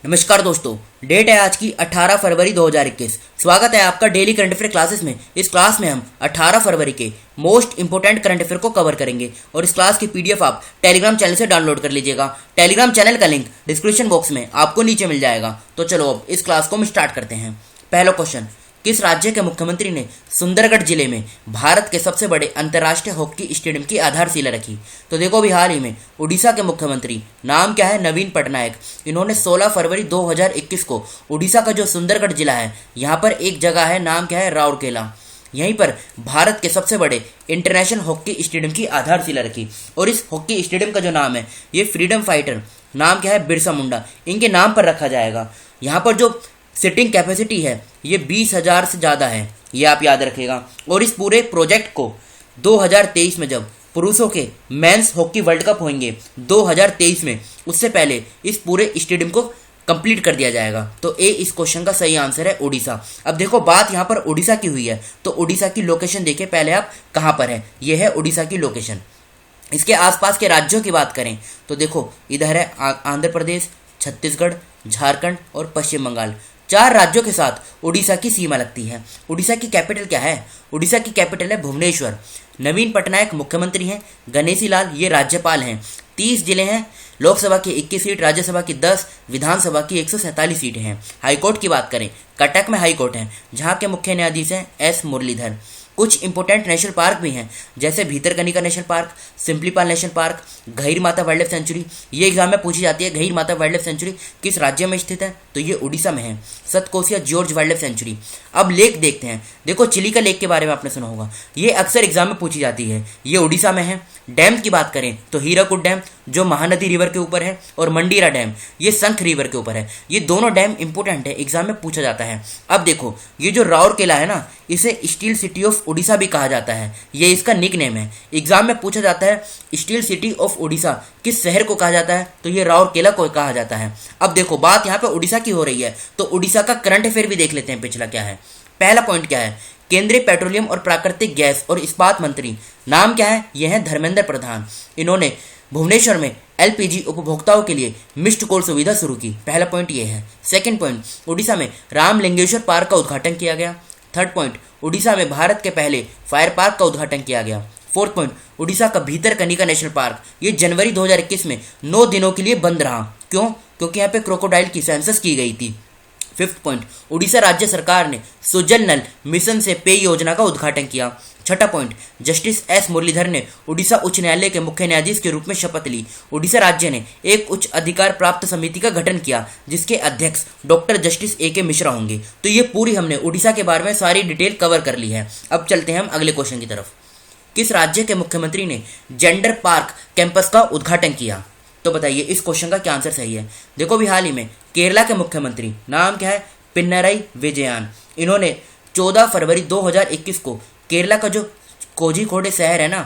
नमस्कार दोस्तों, डेट है आज की 18 फरवरी 2021। स्वागत है आपका डेली करंट अफेयर क्लासेस में। इस क्लास में हम 18 फरवरी के मोस्ट इंपोर्टेंट करंट अफेयर को कवर करेंगे और इस क्लास की पीडीएफ आप टेलीग्राम चैनल से डाउनलोड कर लीजिएगा। टेलीग्राम चैनल का लिंक डिस्क्रिप्शन बॉक्स में आपको नीचे मिल जाएगा। तो चलो अब इस क्लास को हम स्टार्ट करते हैं। पहला क्वेश्चन, किस राज्य के मुख्यमंत्री ने सुंदरगढ़ जिले में भारत के सबसे बड़े अंतर्राष्ट्रीय हॉकी स्टेडियम की आधारशिला रखी? तो देखो अभी हाल ही में उड़ीसा के मुख्यमंत्री, नाम क्या है, नवीन पटनायक, इन्होंने 16 फरवरी 2021 को उड़ीसा का जो सुंदरगढ़ जिला है, यहाँ पर एक जगह है, नाम क्या है, राउरकेला, यहीं पर भारत के सबसे बड़े इंटरनेशनल हॉकी स्टेडियम की आधारशिला रखी। और इस हॉकी स्टेडियम का जो नाम है, ये फ्रीडम फाइटर, नाम क्या है, बिरसा मुंडा, इनके नाम पर रखा जाएगा। यहाँ पर जो सिटिंग कैपेसिटी है ये 20,000 से ज़्यादा है, ये आप याद रखिएगा। और इस पूरे प्रोजेक्ट को 2023 में जब पुरुषों के मेंस हॉकी वर्ल्ड कप होंगे 2023 में, उससे पहले इस पूरे स्टेडियम को कंप्लीट कर दिया जाएगा। तो ए इस क्वेश्चन का सही आंसर है उड़ीसा। अब देखो बात यहाँ पर उड़ीसा की हुई है, तो उड़ीसा की लोकेशन देखिए पहले आप कहाँ पर है, ये है उड़ीसा की लोकेशन। इसके आसपास के राज्यों की बात करें तो देखो इधर है आंध्र प्रदेश, छत्तीसगढ़, झारखंड और पश्चिम बंगाल। 4 राज्यों के साथ उड़ीसा की सीमा लगती है। उड़ीसा की कैपिटल क्या है? उड़ीसा की कैपिटल है भुवनेश्वर। नवीन पटनायक मुख्यमंत्री हैं, गणेशी लाल ये राज्यपाल हैं। 30 जिले हैं, लोकसभा की 21 सीट, राज्यसभा की 10, विधानसभा की 147 सीटें हैं। हाईकोर्ट की बात करें, कटक में हाईकोर्ट है, जहाँ के मुख्य न्यायाधीश हैं एस मुरलीधर। कुछ इंपोर्टेंट नेशनल पार्क भी हैं, जैसे Bhitarkanika national park, Simlipal national park, Gahirmatha wildlife sanctuary. ये एग्जाम में पूछी जाती है, गहीर माता वाइल्ड लाइफ सेंचुरी किस राज्य में स्थित है? तो ये उड़ीसा में है। Satkosia George wild life sanctuary. अब लेक देखते हैं। देखो चिलिका लेक के बारे में आपने सुना होगा, ये अक्सर एग्जाम में पूछी जाती है, ये उड़ीसा में है। डैम की बात करें तो हीराकुड डैम जो महानदी रिवर के ऊपर है, और मंडीरा डैम ये संख रिवर के ऊपर है। ये दोनों डैम इंपोर्टेंट है, एग्जाम में पूछा जाता है। अब देखो ये जो राउरकेला है ना, इसे स्टील सिटी ऑफ उड़ीसा भी कहा जाता है, ये इसका निक नेम है। एग्जाम में पूछा जाता है स्टील सिटी ऑफ उड़ीसा किस शहर को कहा जाता है? तो ये राउरकेला को कहा जाता है। अब देखो बात यहाँ पे उड़ीसा की हो रही है, तो उड़ीसा का करंट अफेयर भी देख लेते हैं पिछला क्या है। पहला पॉइंट क्या है? केंद्रीय पेट्रोलियम और प्राकृतिक गैस और इस्पात मंत्री, नाम क्या है? यह है धर्मेंद्र प्रधान। इन्होंने भुवनेश्वर में एलपीजी उपभोक्ताओं के लिए मिस्ड कॉल सुविधा शुरू की। पहला पॉइंट ये है। सेकंड पॉइंट, उड़ीसा में रामलिंगेश्वर पार्क का उद्घाटन किया गया। थर्ड पॉइंट, उड़ीसा में भारत के पहले फायर पार्क का उद्घाटन किया गया। फोर्थ पॉइंट, उड़ीसा का भीतरकनिका नेशनल पार्क ये जनवरी 2021 में 9 दिनों के लिए बंद रहा। क्यों? क्योंकि यहाँ पे क्रोकोडाइल की सेंसस की गई थी। फिफ्थ पॉइंट, उड़ीसा राज्य सरकार ने सुजल नल मिशन से पेय योजना का उद्घाटन किया। छठा पॉइंट, जस्टिस एस मुरलीधर ने उड़ीसा उच्च न्यायालय के मुख्य न्यायाधीश के रूप में शपथ ली। उड़ीसा राज्य ने एक उच्च अधिकार प्राप्त समिति का गठन किया, जिसके अध्यक्ष डॉक्टर जस्टिस ए के मिश्रा होंगे। तो ये पूरी हमने उड़ीसा के बारे में सारी डिटेल कवर कर ली है। अब चलते हैं हम अगले क्वेश्चन की तरफ। किस राज्य के मुख्यमंत्री ने जेंडर पार्क कैंपस का उद्घाटन किया? तो बताइए इस क्वेश्चन का क्या आंसर सही है। देखो अभी हाल ही में केरला के मुख्यमंत्री, नाम क्या है, पिनराई विजयन, इन्होंने 14 फरवरी 2021 को केरला का जो कोझिकोडे शहर है ना,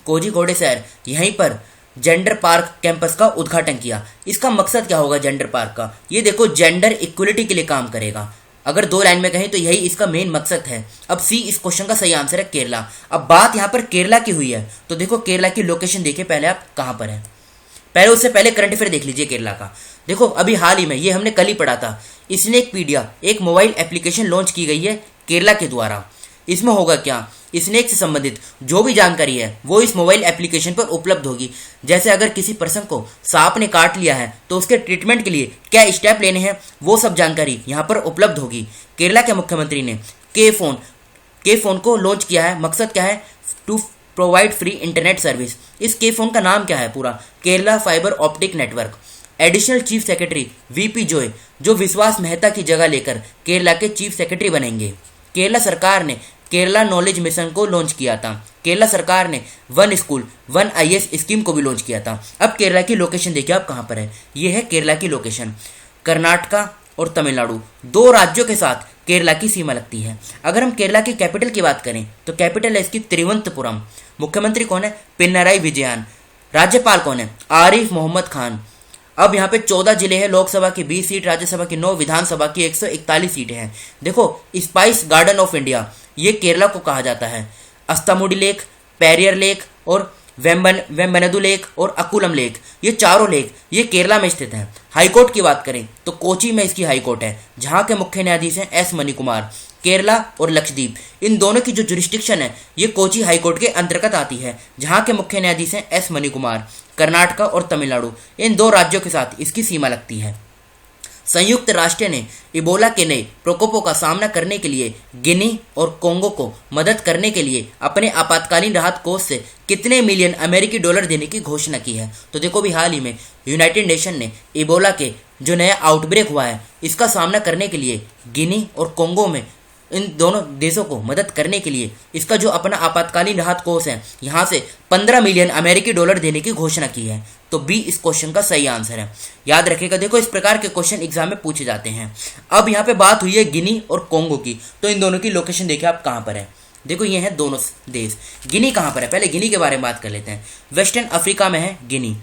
कोझिकोडे शहर, यहीं पर जेंडर पार्क कैंपस का उद्घाटन किया। इसका मकसद क्या होगा जेंडर पार्क का? ये देखो जेंडर इक्वलिटी के लिए काम करेगा। अगर 2 लाइन में कहें तो यही इसका मेन मकसद है। अब सी इस क्वेश्चन का सही आंसर है केरला। अब बात यहाँ पर केरला की हुई है, तो देखो केरला की लोकेशन देखिए पहले आप कहाँ पर है। पहले उससे पहले करंट अफेयर देख लीजिए केरला का। देखो अभी हाल ही में ये हमने कल ही पढ़ा था, स्नेकपीडिया एक मोबाइल एप्लीकेशन लॉन्च की गई है केरला के द्वारा। इसमें होगा क्या, स्नेक से संबंधित जो भी जानकारी है वो इस मोबाइल एप्लीकेशन पर उपलब्ध होगी। जैसे अगर किसी पर्सन को सांप ने काट लिया है तो उसके ट्रीटमेंट के लिए क्या स्टेप लेने हैं, वो सब जानकारी यहाँ पर उपलब्ध होगी। केरला के मुख्यमंत्री ने के फोन को लॉन्च किया है। मकसद क्या है? To provide free internet service. इस के फोन का नाम क्या है पूरा? Kerala fibre optic network. Additional chief secretary V P Joy Vishwas Mehta की जगह लेकर केरला के चीफ सेक्रेटरी बनेंगे। केरला सरकार ने केरला नॉलेज मिशन को लॉन्च किया था। केरला सरकार ने one school one IAS scheme को भी लॉन्च किया था। अब केरला की लोकेशन देखिए आप कहाँ पर है, ये है केरला की लोकेशन। कर्नाटका और तमिलनाडु 2 राज्यों के साथ केरला की सीमा लगती है। अगर हम केरला की कैपिटल की बात करें तो कैपिटल है इसकी तिरुवनंतपुरम। मुख्यमंत्री कौन है? पिनराई विजयन। राज्यपाल कौन है? आरिफ मोहम्मद खान। अब यहाँ पे 14 जिले हैं, लोकसभा की 20 सीट, राज्यसभा की 9, विधानसभा की 141 सीटें हैं। देखो स्पाइस गार्डन ऑफ इंडिया ये केरला को कहा जाता है। अस्तामुडी लेक, पेरियर लेक और वेम्बनादु लेक और अकुलम लेक, ये चारों लेक ये केरला में स्थित हैं। हाईकोर्ट की बात करें तो कोची में इसकी हाईकोर्ट है, जहां के मुख्य न्यायाधीश हैं एस मणिकुमार। केरला और लक्षद्वीप इन दोनों की जो जुरिस्डिक्शन है ये कोची हाईकोर्ट के अंतर्गत आती है, जहां के मुख्य न्यायाधीश हैं एस मणिकुमार। कर्नाटक और तमिलनाडु इन दो राज्यों के साथ इसकी सीमा लगती है। संयुक्त राष्ट्र ने इबोला के नए प्रकोपों का सामना करने के लिए गिनी और कोंगो को मदद करने के लिए अपने आपातकालीन राहत कोष से कितने मिलियन अमेरिकी डॉलर देने की घोषणा की है। तो देखो भी हाल ही में यूनाइटेड नेशन ने इबोला के जो नया आउटब्रेक हुआ है इसका सामना करने के लिए गिनी और कोंगो में इन दोनों देशों को मदद करने के लिए इसका जो अपना आपातकालीन राहत कोष है यहाँ से 15 मिलियन अमेरिकी डॉलर देने की घोषणा की है। तो बी इस क्वेश्चन का सही आंसर है। याद रखिएगा, देखो इस प्रकार के क्वेश्चन एग्जाम में पूछे जाते हैं। अब यहाँ पे बात हुई है गिनी और कोंगो की, तो इन दोनों की लोकेशन देखिए आप कहाँ पर है। देखो ये है दोनों देश। गिनी कहाँ पर है, पहले गिनी के बारे में बात कर लेते हैं। वेस्टर्न अफ्रीका में है गिनी,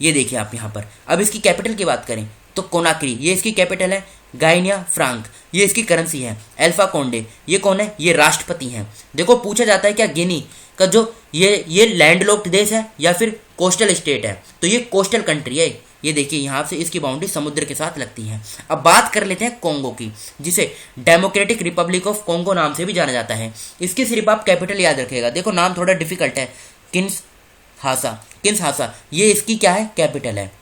ये देखिए आप यहाँ पर। अब इसकी कैपिटल की बात करें तो कोनाक्री, ये इसकी कैपिटल है। गाइनिया फ्रांक, ये इसकी करेंसी है। अल्फा कोंडे, ये कौन है, ये राष्ट्रपति हैं। देखो पूछा जाता है क्या गिनी का जो ये लैंडलॉक्ड देश है या फिर कोस्टल स्टेट है, तो ये कोस्टल कंट्री है। ये देखिए यहाँ से इसकी बाउंड्री समुद्र के साथ लगती है। अब बात कर लेते हैं कोंगो की, जिसे डेमोक्रेटिक रिपब्लिक ऑफ कोंगो नाम से भी जाना जाता है। इसकी सिर्फ आप कैपिटल याद रखिएगा, देखो नाम थोड़ा डिफिकल्ट है, किन्शहासा, ये इसकी क्या है, कैपिटल है।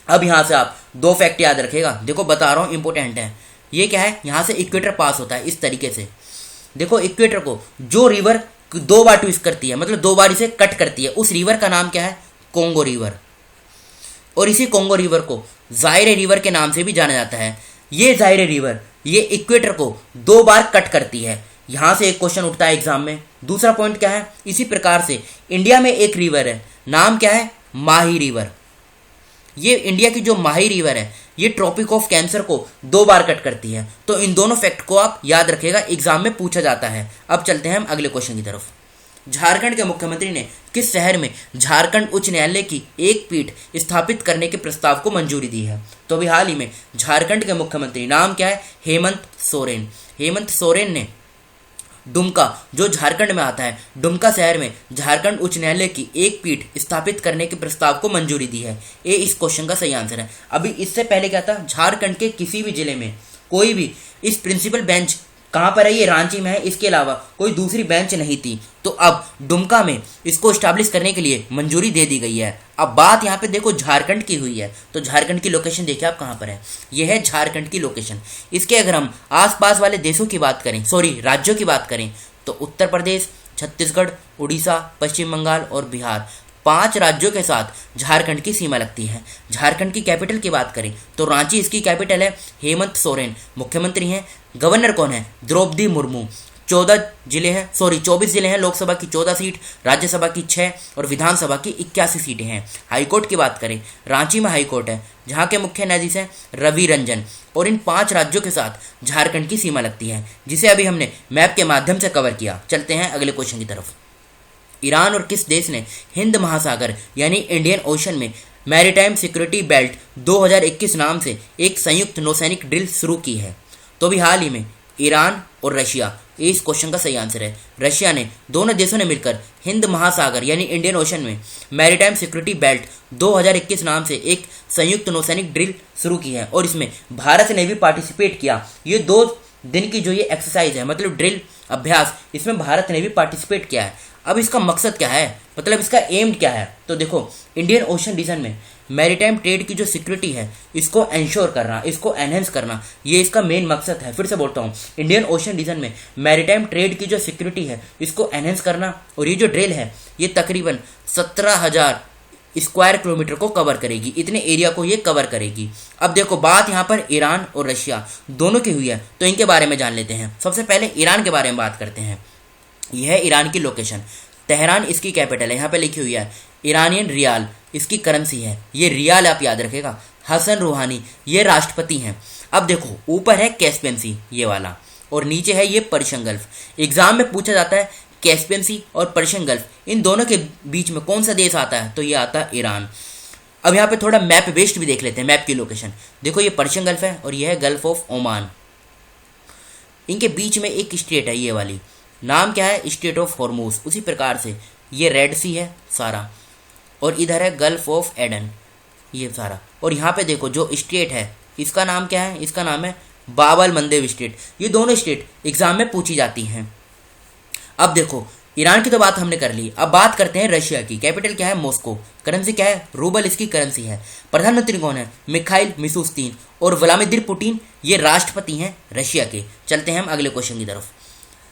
अब यहाँ से आप दो फैक्ट याद रखेगा, देखो बता रहा हूँ इंपॉर्टेंट है। ये क्या है, यहाँ से इक्वेटर पास होता है इस तरीके से। देखो इक्वेटर को जो रिवर दो बार ट्विस्ट करती है, मतलब दो बार इसे कट करती है, उस रिवर का नाम क्या है, कोंगो रिवर। और इसी कोंगो रिवर को जायरे रिवर के नाम से भी जाना जाता है। ये जायरे रिवर ये इक्वेटर को दो बार कट करती है। यहाँ से एक क्वेश्चन उठता है एग्जाम में। दूसरा पॉइंट क्या है, इसी प्रकार से इंडिया में एक रिवर है, नाम क्या है, माही रिवर। ये इंडिया की जो माही रिवर है ये ट्रॉपिक ऑफ कैंसर को दो बार कट करती है। तो इन दोनों फैक्ट को आप याद रखिएगा, एग्जाम में पूछा जाता है। अब चलते हैं हम अगले क्वेश्चन की तरफ। झारखंड के मुख्यमंत्री ने किस शहर में झारखंड उच्च न्यायालय की एक पीठ स्थापित करने के प्रस्ताव को मंजूरी दी है। तो अभी हाल ही में झारखंड के मुख्यमंत्री नाम क्या है, हेमंत सोरेन। हेमंत सोरेन ने दुमका जो झारखंड में आता है, दुमका शहर में झारखंड उच्च न्यायालय की एक पीठ स्थापित करने के प्रस्ताव को मंजूरी दी है। ये इस क्वेश्चन का सही आंसर है। अभी इससे पहले क्या था, झारखंड के किसी भी जिले में कोई भी इस प्रिंसिपल बेंच कहाँ पर है, ये रांची में है, इसके अलावा कोई दूसरी बेंच नहीं थी। तो अब दुमका में इसको स्टैब्लिश करने के लिए मंजूरी दे दी गई है। अब बात यहाँ पे देखो झारखंड की हुई है, तो झारखंड की लोकेशन देखिए आप कहाँ पर है, ये है झारखंड की लोकेशन। इसके अगर हम आसपास वाले देशों की बात करें, राज्यों की बात करें, तो उत्तर प्रदेश, छत्तीसगढ़, उड़ीसा, पश्चिम बंगाल और बिहार, 5 राज्यों के साथ झारखंड की सीमा लगती है। झारखंड की कैपिटल की बात करें तो रांची इसकी कैपिटल है। हेमंत सोरेन मुख्यमंत्री हैं। गवर्नर कौन है, द्रौपदी मुर्मू। 24 जिले हैं, लोकसभा की 14 सीट, राज्यसभा की 6 और विधानसभा की 81 सीटें हैं। हाईकोर्ट की बात करें, रांची में हाईकोर्ट है, जहां के मुख्य न्यायाधीश हैं रवि रंजन। और इन 5 राज्यों के साथ झारखंड की सीमा लगती है, जिसे अभी हमने मैप के माध्यम से कवर किया। चलते हैं अगले क्वेश्चन की तरफ। ईरान और किस देश ने हिंद महासागर यानी इंडियन ओशन में मैरीटाइम सिक्योरिटी बेल्ट 2021 नाम से एक संयुक्त नौसैनिक ड्रिल शुरू की है। तो अभी हाल ही में ईरान और रशिया, ये इस क्वेश्चन का सही आंसर है। रशिया ने, दोनों देशों ने मिलकर हिंद महासागर यानी इंडियन ओशन में मैरीटाइम सिक्योरिटी बेल्ट 2021 नाम से एक संयुक्त नौसैनिक ड्रिल शुरू की है और इसमें भारत ने भी पार्टिसिपेट किया। ये 2 दिन की जो ये एक्सरसाइज है, मतलब ड्रिल अभ्यास, इसमें भारत ने भी पार्टिसिपेट किया है। अब इसका मकसद क्या है, मतलब इसका एम क्या है, तो देखो इंडियन ओशन रीजन में मैरीटाइम ट्रेड की जो सिक्योरिटी है इसको एंश्योर करना, इसको एनहेंस करना, ये इसका मेन मकसद है। फिर से बोलता हूँ, इंडियन ओशन रीजन में मैरीटाइम ट्रेड की जो सिक्योरिटी है इसको एनहेंस करना। और ये जो ड्रिल है ये तकरीबन 17,000 स्क्वायर किलोमीटर को कवर करेगी, इतने एरिया को ये कवर करेगी। अब देखो बात यहाँ पर ईरान और रशिया दोनों की हुई है, तो इनके बारे में जान लेते हैं। सबसे पहले ईरान के बारे में बात करते हैं। यह है ईरान की लोकेशन, तेहरान इसकी कैपिटल है, यहाँ पे लिखी हुई है ईरानियन रियाल इसकी करेंसी है। ये रियाल आप याद रखेगा। हसन रूहानी ये राष्ट्रपति हैं। अब देखो ऊपर है कैस्पियन सी ये वाला और नीचे है ये पर्शियन गल्फ। एग्जाम में पूछा जाता है कैस्पियन सी और पर्शियन गल्फ, इन दोनों के बीच में कौन सा देश आता है, तो ये आता है ईरान। अब यहाँ पे थोड़ा मैप बेस्ड भी देख लेते हैं, मैप की लोकेशन देखो, ये पर्शियन गल्फ है और ये है गल्फ ऑफ ओमान। इनके बीच में एक स्टेट है ये वाली, नाम क्या है, स्टेट ऑफ हॉर्मूज। उसी प्रकार से ये रेड सी है सारा, और इधर है गल्फ ऑफ एडन, ये सारा। और यहाँ पे देखो जो स्टेट है इसका नाम क्या है, इसका नाम है बाबल मंदेव स्टेट। ये दोनों स्टेट एग्जाम में पूछी जाती हैं। अब देखो ईरान की तो बात हमने कर ली, अब बात करते हैं रशिया की। कैपिटल क्या है, मॉस्को। करेंसी क्या है, रूबल इसकी करेंसी है। प्रधानमंत्री कौन है, मिखाइल मिशुस्तिन। और व्लादिमीर पुतिन ये राष्ट्रपति हैं रशिया के। चलते हैं हम अगले क्वेश्चन की तरफ।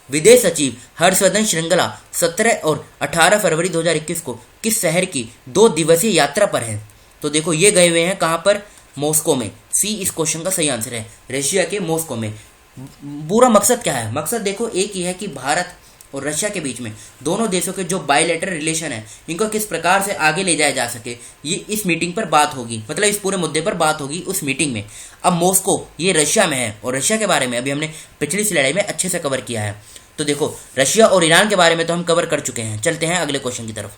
विदेश सचिव हर्षवर्धन श्रृंगला 17 और 18 फरवरी 2021 को किस शहर की 2 दिवसीय यात्रा पर है? तो देखो ये गए हुए हैं कहाँ पर, मॉस्को में। सी इस क्वेश्चन का सही आंसर है, रशिया के मॉस्को में। पूरा मकसद क्या है, मकसद देखो एक ही है कि भारत और रशिया के बीच में दोनों देशों के जो बायलैटरल रिलेशन है इनको किस प्रकार से आगे ले जाया जा सके, ये इस मीटिंग पर बात होगी, मतलब इस पूरे मुद्दे पर बात होगी उस मीटिंग में। अब मॉस्को ये रशिया में है, और रशिया के बारे में अभी हमने पिछली स्लाइड में अच्छे से कवर किया है। तो देखो रशिया और ईरान के बारे में तो हम कवर कर चुके हैं। चलते हैं अगले क्वेश्चन की तरफ।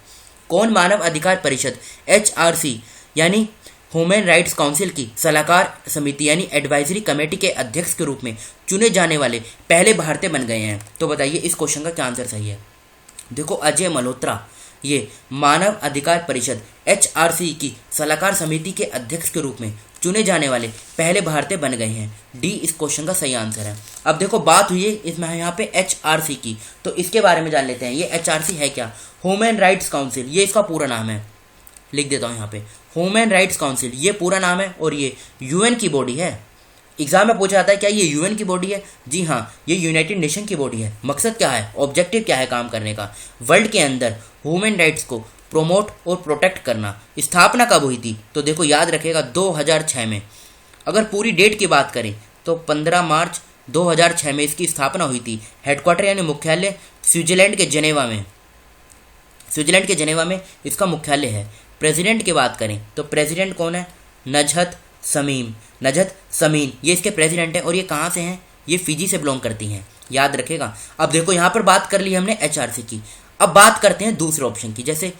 कौन मानव अधिकार परिषद HRC यानी ह्यूमन राइट्स काउंसिल की सलाहकार समिति यानी एडवाइजरी कमेटी के अध्यक्ष के रूप में चुने जाने वाले पहले भारतीय बन गए हैं? तो बताइए इस क्वेश्चन का क्या आंसर सही है। देखो अजय मल्होत्रा ये मानव अधिकार परिषद HRC की सलाहकार समिति के अध्यक्ष के रूप में चुने जाने वाले पहले भारतीय बन गए हैं। डी इस क्वेश्चन का सही आंसर है। अब देखो बात हुई है इसमें यहाँ पे HRC की, तो इसके बारे में जान लेते हैं। ये HRC है क्या, ह्यूमन राइट्स काउंसिल, ये इसका पूरा नाम है, लिख देता हूँ यहाँ पे, ह्यूमन राइट्स काउंसिल ये पूरा नाम है। और ये यूएन की बॉडी है। एग्जाम में पूछा जाता है क्या ये यूएन की बॉडी है? जी हाँ, ये यूनाइटेड नेशन की बॉडी है। मकसद क्या है, ऑब्जेक्टिव क्या है काम करने का, वर्ल्ड के अंदर ह्यूमन राइट्स को प्रोमोट और प्रोटेक्ट करना। स्थापना कब हुई थी? तो देखो याद रखिएगा 2006 में। अगर पूरी डेट की बात करें तो 15 मार्च 2006 में इसकी स्थापना हुई थी। हेडक्वार्टर यानी मुख्यालय स्विट्जरलैंड के जेनेवा में, स्विट्जरलैंड के जेनेवा में इसका मुख्यालय है। प्रेसिडेंट की बात करें तो प्रेसिडेंट कौन है, नजहत समीम, नजहत समीन ये इसके प्रेसिडेंट हैं। और ये कहाँ से हैं, ये फिजी से बिलोंग करती हैं, याद रखेगा। अब देखो यहाँ पर बात कर ली हमने HRC की, अब बात करते हैं दूसरे ऑप्शन की। जैसे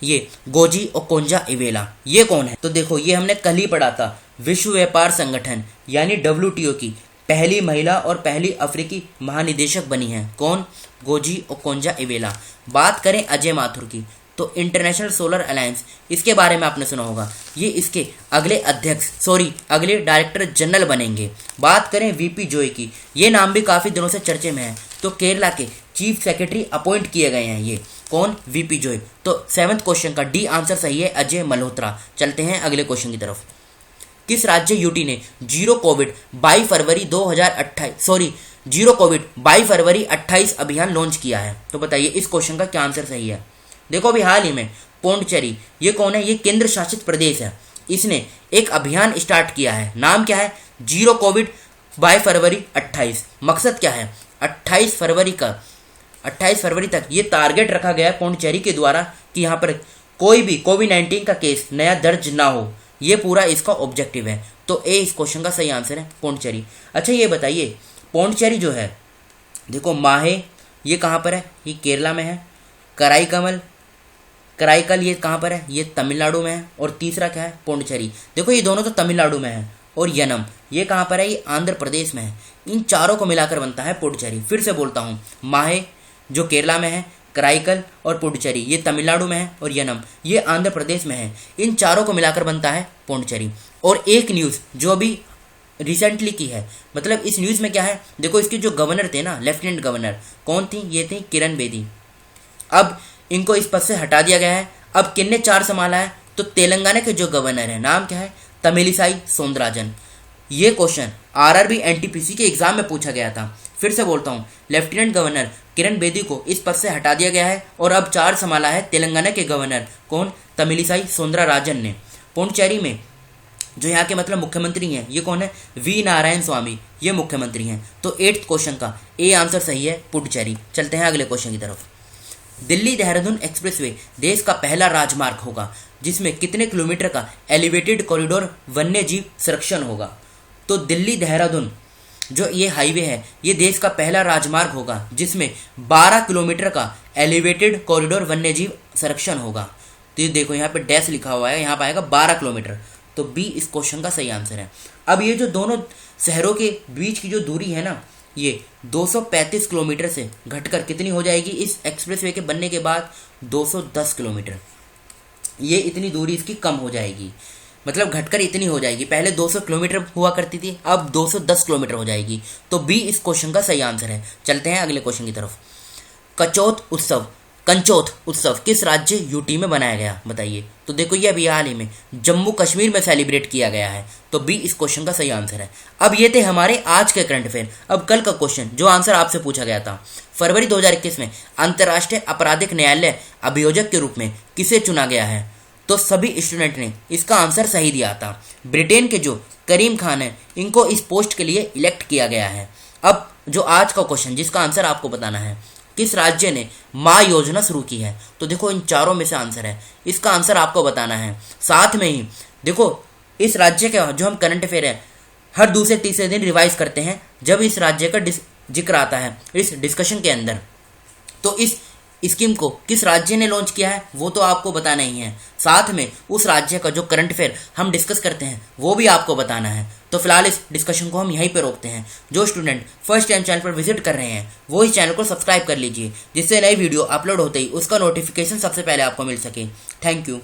ये गोजी ओकोंजा इवेला ये कौन है? तो देखो ये हमने कल ही पढ़ा था, विश्व व्यापार संगठन यानी WTO की पहली महिला और पहली अफ्रीकी महानिदेशक बनी है। कौन? Goji ओकोंजा Iweala. बात करें अजय माथुर की तो इंटरनेशनल सोलर अलायंस इसके बारे में आपने सुना होगा, ये इसके अगले अध्यक्ष अगले डायरेक्टर जनरल बनेंगे। बात करें VP जोई की, ये नाम भी काफ़ी दिनों से चर्चे में है, तो केरला के चीफ सेक्रेटरी अपॉइंट किए गए हैं। ये कौन? VP जोई। तो 7th क्वेश्चन का डी आंसर सही है, अजय मल्होत्रा। चलते हैं अगले क्वेश्चन की तरफ। किस राज्य यूटी ने जीरो कोविड 22 फरवरी 28 अभियान लॉन्च किया है? तो बताइए इस क्वेश्चन का क्या आंसर सही है। देखो अभी हाल ही में पोंडिचेरी ये कौन है, ये केंद्र शासित प्रदेश है, इसने एक अभियान स्टार्ट किया है। नाम क्या है? जीरो कोविड 22 फरवरी 28। मकसद क्या है? 28 फरवरी तक ये टारगेट रखा गया है पोंडिचेरी के द्वारा कि यहाँ पर कोई भी कोविड-19 का केस नया दर्ज ना हो, ये पूरा इसका ऑब्जेक्टिव है। तो ए इस क्वेश्चन का सही आंसर है, पोंडिचेरी। अच्छा ये बताइए पोंडिचेरी जो है, देखो माहे ये कहाँ पर है, ये केरला में है। कराईकल ये कहाँ पर है, ये तमिलनाडु में है। और तीसरा क्या है? पोंडिचेरी। देखो ये दोनों तो तमिलनाडु में है। और यनम ये कहाँ पर है, ये आंध्र प्रदेश में है। इन चारों को मिलाकर बनता है पोंडिचेरी। फिर से बोलता हूँ, माहे जो केरला में है, कराईकल और पुडुचेरी ये तमिलनाडु में है, और यनम ये आंध्र प्रदेश में है। इन चारों को मिलाकर बनता है पोंडिचेरी। और एक न्यूज़ जो अभी रिसेंटली की है, मतलब इस न्यूज़ में क्या है, देखो इसके जो गवर्नर थे ना, लेफ्टिनेंट गवर्नर कौन थी, ये थी किरण बेदी। अब इनको इस पद से हटा दिया गया है। अब किन्ने 4 संभाला है? तो तेलंगाना के जो गवर्नर है, नाम क्या है? तमिलिसाई सौंदरराजन। ये क्वेश्चन RRB NTPC के एग्जाम में पूछा गया था। फिर से बोलता हूँ, लेफ्टिनेंट गवर्नर किरण बेदी को इस पद से हटा दिया गया है और अब 4 संभाला है तेलंगाना के गवर्नर कौन? तमिलिसाई सौंदरराजन ने। पुडुचेरी में जो यहाँ के मतलब मुख्यमंत्री हैं, ये कौन है? V नारायण स्वामी, ये मुख्यमंत्री हैं। तो 8th क्वेश्चन का ए आंसर सही है, पुडुचेरी। चलते हैं अगले क्वेश्चन की तरफ। दिल्ली देहरादून एक्सप्रेसवे देश का पहला राजमार्ग होगा जिसमें कितने किलोमीटर का एलिवेटेड कॉरिडोर वन्य जीव संरक्षण होगा? तो दिल्ली देहरादून जो ये हाईवे है, ये देश का पहला राजमार्ग होगा जिसमें 12 किलोमीटर का एलिवेटेड कॉरिडोर वन्य जीव संरक्षण होगा। तो ये देखो यहाँ पे डैश लिखा हुआ है, यहाँ पर आएगा 12 किलोमीटर। तो बी इस क्वेश्चन का सही आंसर है। अब ये जो दोनों शहरों के बीच की जो दूरी है ना, ये 235 किलोमीटर से घटकर कितनी हो जाएगी इस एक्सप्रेसवे के बनने के बाद? 210 किलोमीटर। ये इतनी दूरी इसकी कम हो जाएगी, मतलब घटकर इतनी हो जाएगी। पहले 200 किलोमीटर हुआ करती थी, अब 210 किलोमीटर हो जाएगी। तो बी इस क्वेश्चन का सही आंसर है। चलते हैं अगले क्वेश्चन की तरफ। कंचोथ उत्सव किस राज्य यूटी में बनाया गया? बताइए। तो देखो ये अभी हाल ही में जम्मू कश्मीर में सेलिब्रेट किया गया है। तो बी इस क्वेश्चन का सही आंसर है। अब ये थे हमारे आज के करंट अफेयर। अब कल का क्वेश्चन जो आंसर आपसे पूछा गया था, फरवरी 2021 में अंतर्राष्ट्रीय आपराधिक न्यायालय अभियोजक के रूप में किसे चुना गया है? तो सभी स्टूडेंट ने इसका आंसर सही दिया था। ब्रिटेन के जो करीम खान है, इनको इस पोस्ट के लिए इलेक्ट किया गया है। अब जो आज का क्वेश्चन जिसका आंसर आपको बताना है, किस राज्य ने माँ योजना शुरू की है? तो देखो इन चारों में से आंसर है, इसका आंसर आपको बताना है। साथ में ही देखो इस राज्य का जो हम करंट अफेयर है हर दूसरे तीसरे दिन रिवाइज करते हैं जब इस राज्य का जिक्र आता है इस डिस्कशन के अंदर। तो इस स्कीम को किस राज्य ने लॉन्च किया है वो तो आपको बताना ही है। साथ में उस राज्य का जो करंट अफेयर हम डिस्कस करते हैं वो भी आपको बताना है। तो फिलहाल इस डिस्कशन को हम यहीं पे रोकते हैं। जो स्टूडेंट फर्स्ट टाइम चैनल पर विजिट कर रहे हैं वो इस चैनल को सब्सक्राइब कर लीजिए, जिससे नई वीडियो अपलोड होते ही उसका नोटिफिकेशन सबसे पहले आपको मिल सके। Thank you.